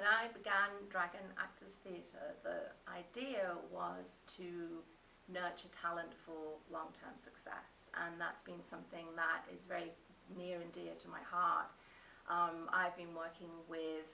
When I began Dragon Actors Theatre, the idea was to nurture talent for long-term success, and that's been something that is very near and dear to my heart. I've been working with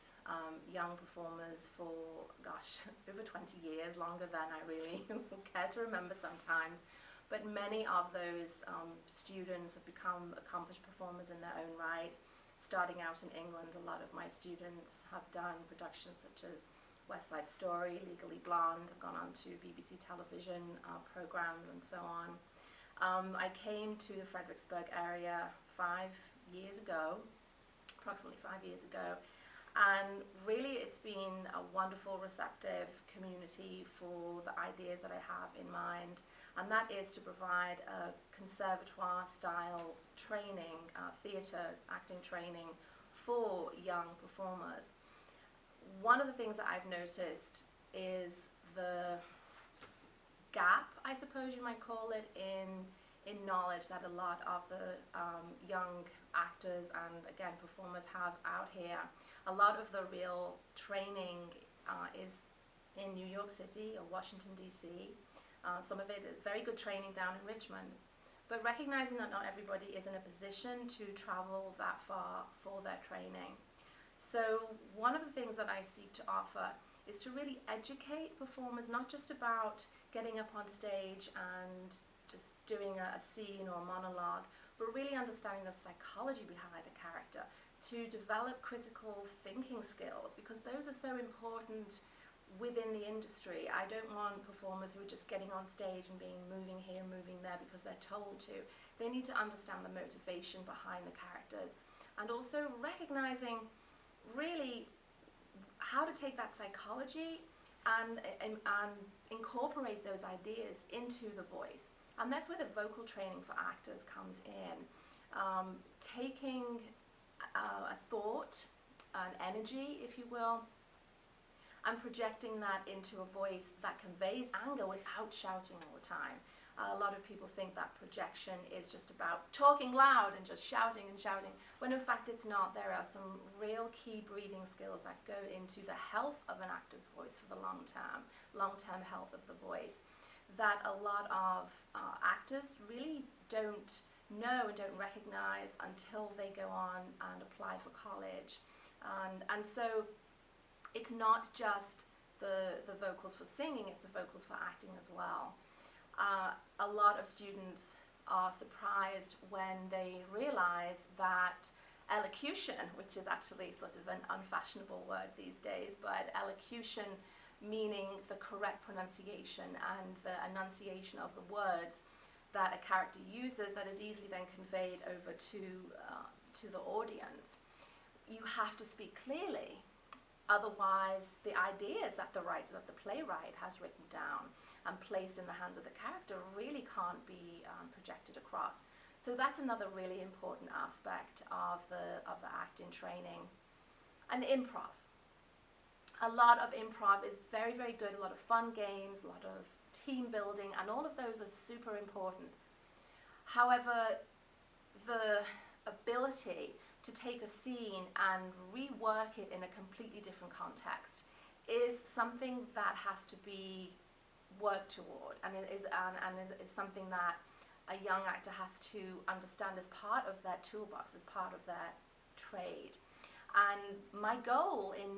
young performers for, gosh, over 20 years, longer than I really care to remember sometimes. But many of those students have become accomplished performers in their own right. Starting out in England, a lot of my students have done productions such as West Side Story, Legally Blonde, have gone on to BBC television programs and so on. I came to the Fredericksburg area 5 years ago, approximately 5 years ago, and really it's been a wonderful, receptive community for the ideas that I have in mind, and that is to provide a conservatoire-style training, theatre acting training for young performers. One of the things that I've noticed is the gap, I suppose you might call it, in knowledge that a lot of the young actors and, again, performers have out here. A lot of the real training is in New York City or Washington, D.C. Some of it is very good training down in Richmond, but recognizing that not everybody is in a position to travel that far for their training. So one of the things that I seek to offer is to really educate performers, not just about getting up on stage and just doing a scene or a monologue, but really understanding the psychology behind a character, to develop critical thinking skills, because those are so important within the industry. I don't want performers who are just getting on stage and moving here, moving there because they're told to. They need to understand the motivation behind the characters, and also recognizing really how to take that psychology and incorporate those ideas into the voice. And that's where the vocal training for actors comes in. Taking a thought, an energy, if you will, and projecting that into a voice that conveys anger without shouting all the time. A lot of people think that projection is just about talking loud and just shouting and shouting, when in fact it's not. There are some real key breathing skills that go into the health of an actor's voice for the long-term health of the voice, that a lot of actors really don't know and don't recognize until they go on and apply for college. And so it's not just the vocals for singing, it's the vocals for acting as well. A lot of students are surprised when they realize that elocution, which is actually sort of an unfashionable word these days, but elocution, meaning the correct pronunciation and the enunciation of the words that a character uses, that is easily then conveyed over to the audience. You have to speak clearly, otherwise the ideas that the playwright has written down and placed in the hands of the character really can't be projected across. So that's another really important aspect of the acting training. And improv. A lot of improv is very, very good, a lot of fun games, a lot of team building, and all of those are super important. However, the ability to take a scene and rework it in a completely different context is something that has to be worked toward, and is something that a young actor has to understand as part of their toolbox, as part of their trade. And my goal in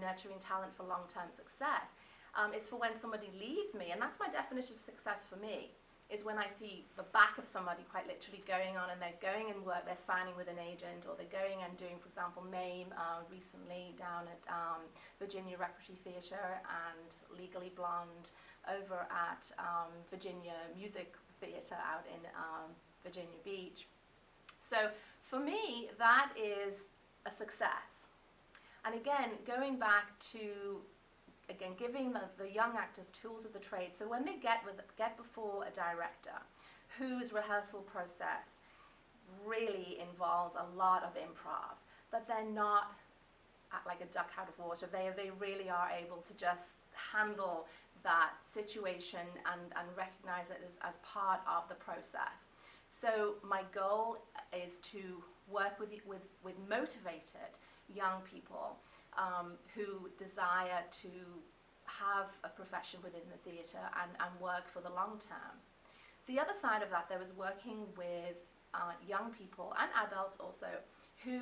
nurturing talent for long-term success is for when somebody leaves me, and that's my definition of success for me, is when I see the back of somebody quite literally going on and they're going and work, they're signing with an agent, or they're going and doing, for example, MAME recently down at Virginia Repertory Theatre, and Legally Blonde over at Virginia Music Theatre out in Virginia Beach. So for me, that is a success. And again, going back to giving the young actors tools of the trade, so when they get before a director whose rehearsal process really involves a lot of improv, that they're not like a duck out of water. They really are able to just handle that situation and recognize it as part of the process. So my goal is to work with motivated young people who desire to have a profession within the theatre and work for the long term. The other side of that, there was working with young people and adults also who